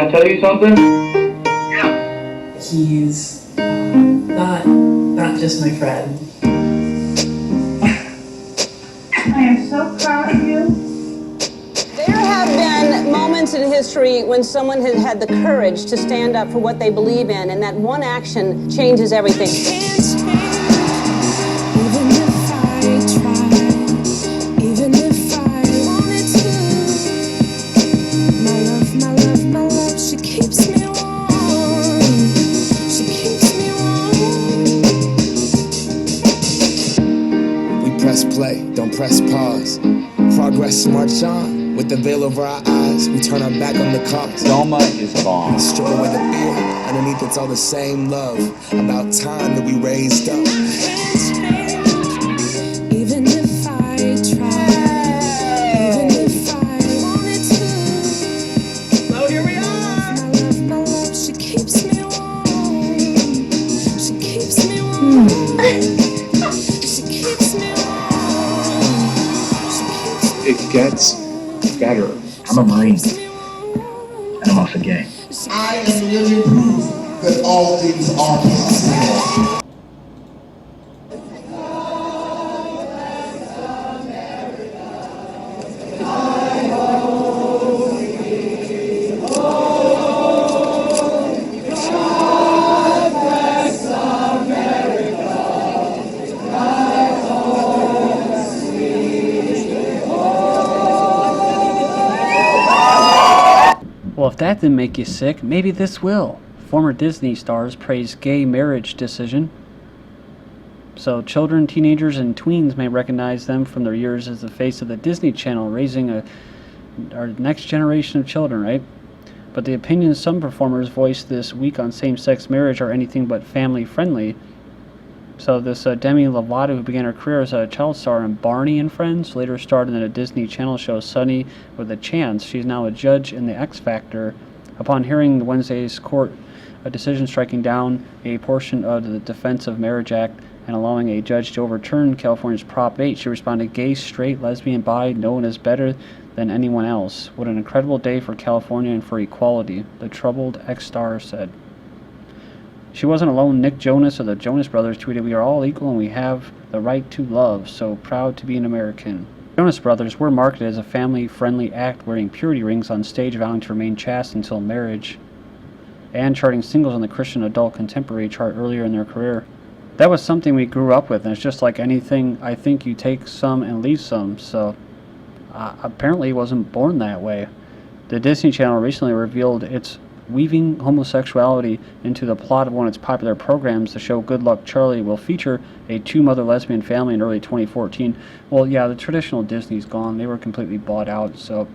I tell you something? Yeah. He's not just my friend. I am so proud of you. There have been moments in history when someone has had the courage to stand up for what they believe in, and that one action changes everything. Even if I try, even if I wanted to, my love, she keeps me warm. She keeps me warm. We press play, don't press pause. Progress march on. With the veil over our eyes, we turn our back on the cause. Selma is gone. Strip away the fear, underneath it's all the same love. About time that we raised up. Even if I try, even if I wanted to. So here we are. My love, she keeps me warm. She keeps me warm. She keeps me warm. It gets better. I'm a Marine, and I'm also gay. I am living proof that all things are possible. Well, if that didn't make you sick, maybe this will. Former Disney stars praise gay marriage decision. So children, teenagers, and tweens may recognize them from their years as the face of the Disney Channel, raising our next generation of children, right? But the opinions some performers voiced this week on same-sex marriage are anything but family-friendly. So this Demi Lovato, who began her career as a child star in Barney and Friends, later starred in a Disney Channel show Sunny with a Chance. She's now a judge in the X Factor. Upon hearing Wednesday's court a decision striking down a portion of the Defense of Marriage Act and allowing a judge to overturn California's Prop 8, she responded, "Gay, straight, lesbian, bi, no one is better than anyone else. What an incredible day for California and for equality," the troubled X-star said. She wasn't alone. Nick Jonas of the Jonas Brothers tweeted, "We are all equal and we have the right to love. So proud to be an American." Jonas Brothers were marketed as a family-friendly act, wearing purity rings on stage, vowing to remain chaste until marriage, and charting singles on the Christian Adult Contemporary chart earlier in their career. That was something we grew up with, and it's just like anything. I think you take some and leave some. So apparently, he wasn't born that way. The Disney Channel recently revealed its weaving homosexuality into the plot of one of its popular programs. The show Good Luck Charlie will feature a two-mother lesbian family in early 2014. Well, yeah, the traditional Disney's gone. They were completely bought out. So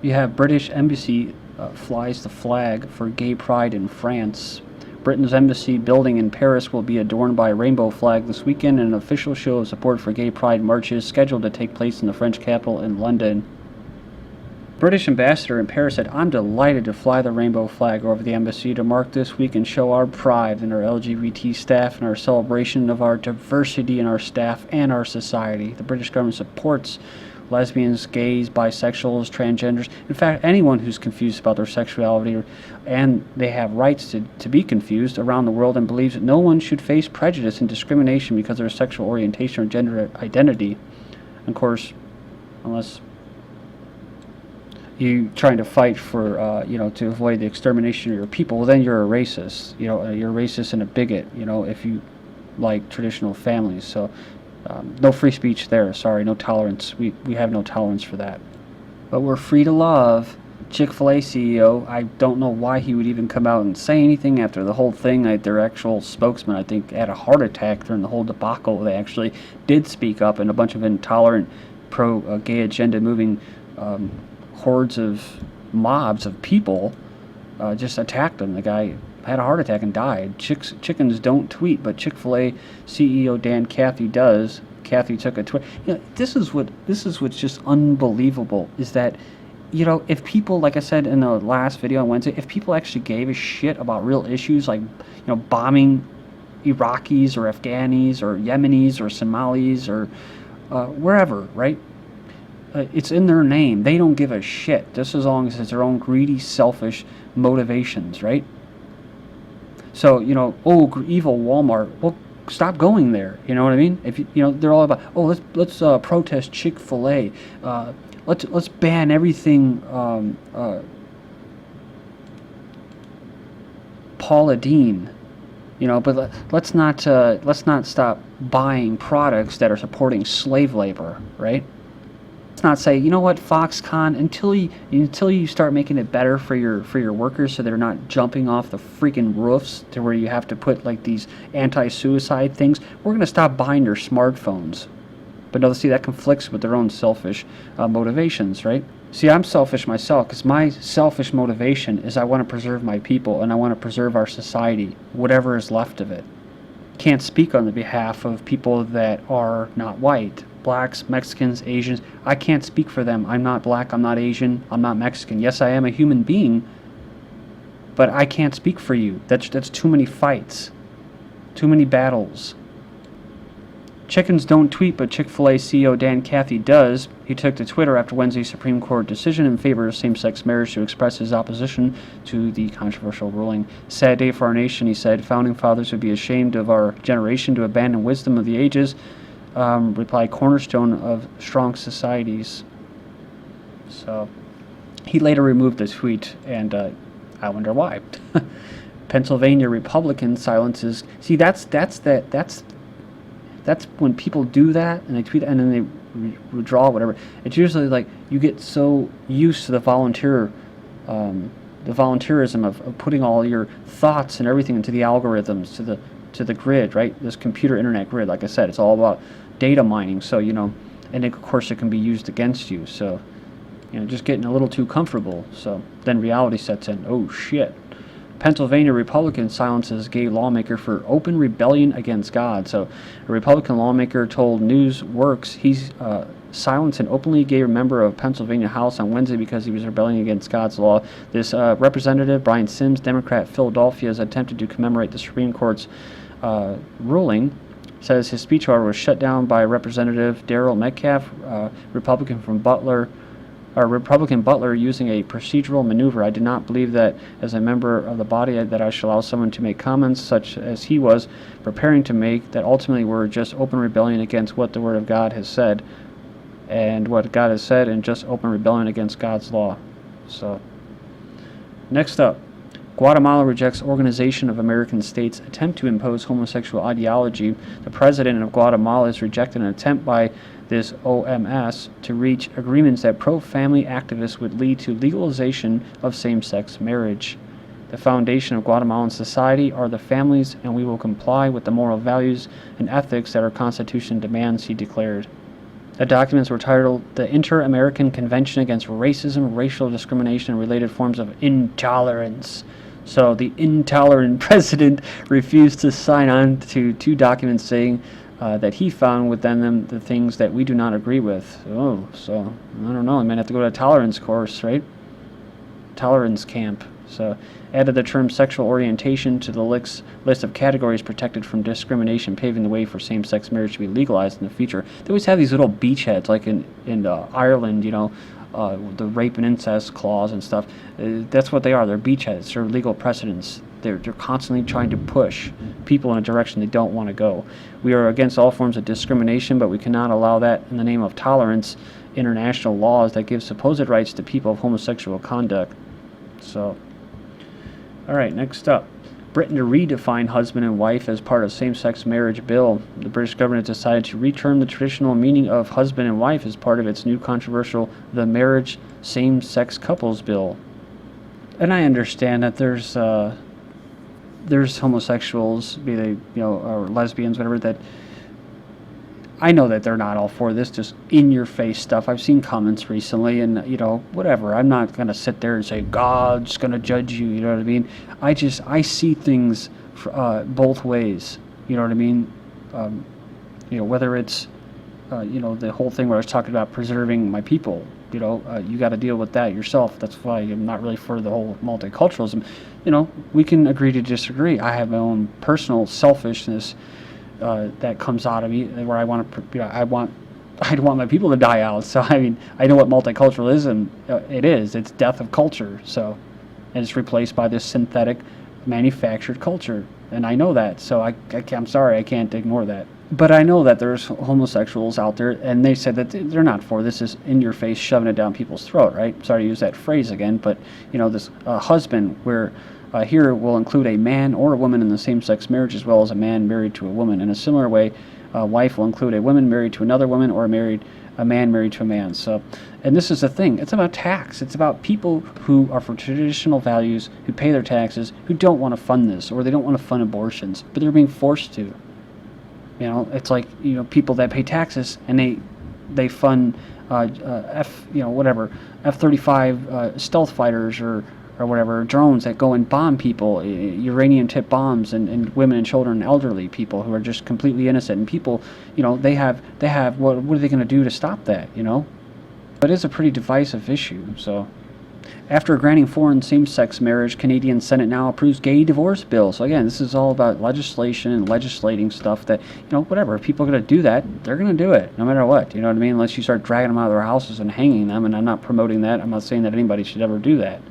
you have British embassy flies the flag for gay pride in France. Britain's embassy building in Paris will be adorned by a rainbow flag this weekend, and an official show of support for gay pride marches scheduled to take place in the French capital in London. British ambassador in Paris said, "I'm delighted to fly the rainbow flag over the embassy to mark this week and show our pride in our LGBT staff and our celebration of our diversity in our staff and our society. The British government supports lesbians, gays, bisexuals, transgenders, in fact, anyone who's confused about their sexuality, and they have rights to be confused around the world, and believes that no one should face prejudice and discrimination because of their sexual orientation or gender identity." Of course, unless you trying to fight for, to avoid the extermination of your people, well, then you're a racist. You're a racist and a bigot, if you like traditional families. So no free speech there. Sorry, no tolerance. We have no tolerance for that. But we're free to love. Chick-fil-A CEO, I don't know why he would even come out and say anything after the whole thing. Their actual spokesman, I think, had a heart attack during the whole debacle. They actually did speak up, and a bunch of intolerant, pro-gay agenda moving hordes of mobs of people just attacked him. The guy had a heart attack and died. Chickens don't tweet, but Chick-fil-A CEO Dan Cathy does. Cathy took a tweet. This is what's just unbelievable, is that if people, like I said in the last video on Wednesday, if people actually gave a shit about real issues like bombing Iraqis or Afghanis or Yemenis or Somalis or wherever, right? it's in their name. They don't give a shit, just as long as it's their own greedy, selfish motivations, right? So, evil Walmart. Well, stop going there. You know what I mean? If they're all about, let's protest Chick-fil-A. Let's ban everything. Paula Deen. But let's not stop buying products that are supporting slave labor, right? Let's not say, you know what, Foxconn, until you start making it better for your workers, so they're not jumping off the freaking roofs to where you have to put like these anti-suicide things. We're gonna stop buying their smartphones. But no, see, that conflicts with their own selfish motivations, right? See, I'm selfish myself because my selfish motivation is I want to preserve my people and I want to preserve our society, whatever is left of it. Can't speak on the behalf of people that are not white, blacks, Mexicans, Asians. I can't speak for them. I'm not black, I'm not Asian, I'm not Mexican. Yes, I am a human being, but I can't speak for you. That's too many fights, too many battles. Chickens don't tweet, but Chick-fil-A CEO Dan Cathy does. He took to Twitter after Wednesday's Supreme Court decision in favor of same-sex marriage to express his opposition to the controversial ruling. Sad day for our nation, he said. Founding fathers would be ashamed of our generation to abandon wisdom of the ages, replied cornerstone of strong societies. So, he later removed the tweet, and I wonder why. Pennsylvania Republican silences. See, that's when people do that and they tweet and then they withdraw whatever. It's usually like you get so used to the volunteerism of putting all your thoughts and everything into the algorithms, to the grid, right? This computer internet grid. Like I said, it's all about data mining. So and of course it can be used against you. So just getting a little too comfortable. So then reality sets in. Oh shit. Pennsylvania Republican silences gay lawmaker for open rebellion against God. So a Republican lawmaker told Newsworks he's silenced an openly gay member of Pennsylvania House on Wednesday because he was rebelling against God's law. This Representative Brian Sims, Democrat, Philadelphia, has attempted to commemorate the Supreme Court's ruling. Says his speech, however, was shut down by Representative Darrell Metcalf, Republican Butler, using a procedural maneuver. I did not believe that as a member of the body that I should allow someone to make comments such as he was preparing to make that ultimately were just open rebellion against what the Word of God has said, and what God has said, and just open rebellion against God's law. So, next up, Guatemala rejects Organization of American States' attempt to impose homosexual ideology. The president of Guatemala has rejected an attempt by this OMS to reach agreements that pro-family activists would lead to legalization of same-sex marriage. The foundation of Guatemalan society are the families, and we will comply with the moral values and ethics that our Constitution demands, he declared. The documents were titled The Inter-American Convention Against Racism, Racial Discrimination, and Related Forms of Intolerance. So the intolerant president refused to sign on to two documents saying that he found within them the things that we do not agree with. Oh, so I don't know. I might have to go to a tolerance course, right? Tolerance camp. So added the term sexual orientation to the list of categories protected from discrimination, paving the way for same-sex marriage to be legalized in the future. They always have these little beachheads, like in Ireland, the rape and incest clause and stuff. That's what they are. They're beachheads. They're legal precedents. They're constantly trying to push people in a direction they don't want to go. We are against all forms of discrimination, but we cannot allow that in the name of tolerance. International laws that give supposed rights to people of homosexual conduct. So, all right, next up. Britain to redefine husband and wife as part of same-sex marriage bill. The British government decided to return the traditional meaning of husband and wife as part of its new controversial The Marriage Same-Sex Couples Bill. And I understand that there's homosexuals, be they or lesbians, whatever, that I know that they're not all for this, just in-your-face stuff. I've seen comments recently, and whatever. I'm not gonna sit there and say God's gonna judge you. You know what I mean? I see things both ways. You know what I mean? Whether it's the whole thing where I was talking about preserving my people. You got to deal with that yourself. That's why I'm not really for the whole multiculturalism. We can agree to disagree. I have my own personal selfishness that comes out of me, where I want don't want my people to die out. So I mean, I know what multiculturalism it is. It's death of culture. So, and it's replaced by this synthetic, manufactured culture, and I know that. So I'm sorry, I can't ignore that. But I know that there's homosexuals out there, and they said that they're not for this. Is in your face, shoving it down people's throat, right? Sorry to use that phrase again, but you know, this husband where. Here will include a man or a woman in the same-sex marriage, as well as a man married to a woman. In a similar way, a wife will include a woman married to another woman, or a man married to a man. So, and this is the thing. It's about tax. It's about people who are for traditional values, who pay their taxes, who don't want to fund this, or they don't want to fund abortions, but they're being forced to. You know, it's like, you know, people that pay taxes and they fund F-35 stealth fighters or whatever, drones that go and bomb people, uranium-tipped bombs, and women and children and elderly people who are just completely innocent. And people, you know, they have what are they going to do to stop that, you know? But it's a pretty divisive issue. So, after granting foreign same-sex marriage, Canadian Senate now approves gay divorce bill. So again, this is all about legislation and legislating stuff that, you know, whatever. If people are going to do that, they're going to do it, no matter what. You know what I mean? Unless you start dragging them out of their houses and hanging them, and I'm not promoting that. I'm not saying that anybody should ever do that.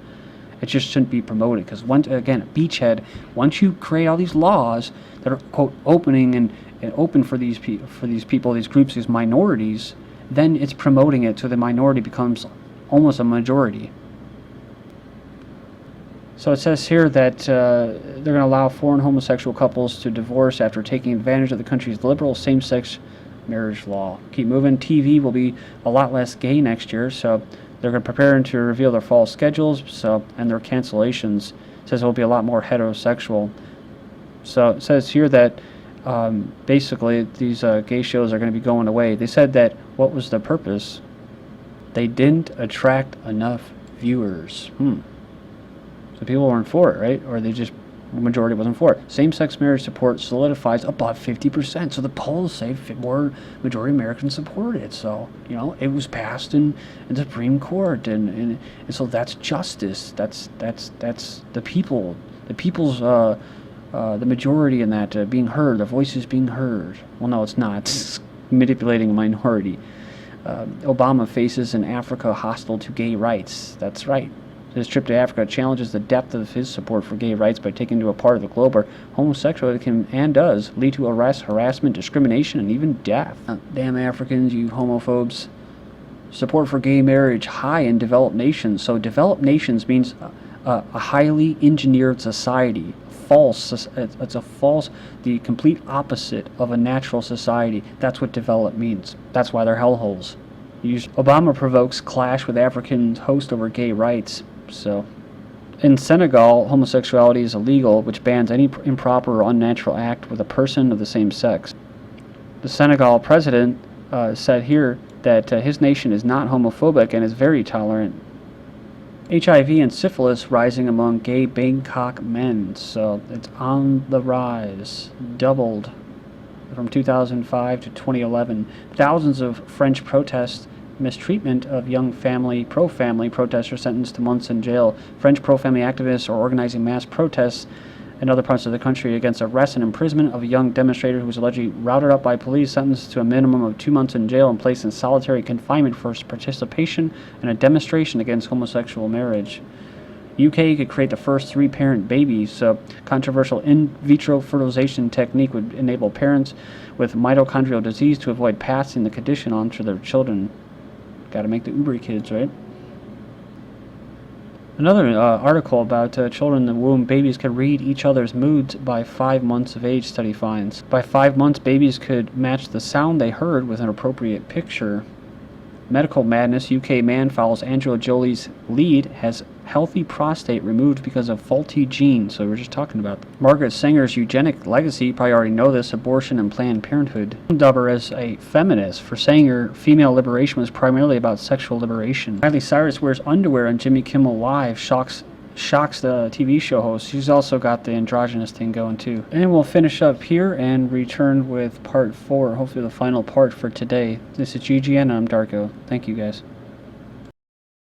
It just shouldn't be promoted, because once again, a beachhead, once you create all these laws that are, quote, opening and open for these people, these groups, these minorities, then it's promoting it so the minority becomes almost a majority. So it says here that they're going to allow foreign homosexual couples to divorce after taking advantage of the country's liberal same-sex marriage law. Keep moving. TV will be a lot less gay next year, so they're going to prepare to reveal their fall schedules, and their cancellations. It says it will be a lot more heterosexual. So it says here that basically these gay shows are going to be going away. They said that what was the purpose? They didn't attract enough viewers. So people weren't for it, right? Or they just, the majority wasn't for it. Same-sex marriage support solidifies above 50%. So the polls say more majority Americans support it. So, you know, it was passed in the Supreme Court, and so that's justice. That's the people, the people's, the majority in that being heard, the voices being heard. Well, no, it's not. It's manipulating a minority. Obama faces an Africa hostile to gay rights. That's right. His trip to Africa challenges the depth of his support for gay rights by taking to a part of the globe where homosexuality can and does lead to arrest, harassment, discrimination, and even death. Damn Africans, you homophobes. Support for gay marriage high in developed nations. So developed nations means a highly engineered society. False. It's a false, the complete opposite of a natural society. That's what developed means. That's why they're hellholes. Obama provokes clash with African host over gay rights. So, in Senegal, homosexuality is illegal, which bans any improper or unnatural act with a person of the same sex. The Senegal president said here that his nation is not homophobic and is very tolerant. HIV and syphilis rising among gay Bangkok men, so it's on the rise, doubled from 2005 to 2011. Thousands of French protests mistreatment of young pro-family protesters sentenced to months in jail. French pro-family activists are organizing mass protests in other parts of the country against arrest and imprisonment of a young demonstrator who was allegedly routed up by police, sentenced to a minimum of 2 months in jail and placed in solitary confinement for his participation in a demonstration against homosexual marriage. UK could create the first 3-parent baby, so controversial in vitro fertilization technique would enable parents with mitochondrial disease to avoid passing the condition on to their children. Got to make the Uber kids, right? Another article about children in the womb. Babies could read each other's moods by 5 months of age, study finds. By 5 months, babies could match the sound they heard with an appropriate picture. Medical madness. UK man follows Angela Jolie's lead, has healthy prostate removed because of faulty gene. So we're just talking about Margaret Sanger's eugenic legacy. You probably already know this. Abortion and Planned Parenthood. Dub her as a feminist. For Sanger, female liberation was primarily about sexual liberation. Miley Cyrus wears underwear on Jimmy Kimmel Live. Shocks the TV show host. She's also got the androgynous thing going too. And we'll finish up here and return with part 4, hopefully the final part for today. This is GGN and I'm Darko. Thank you guys.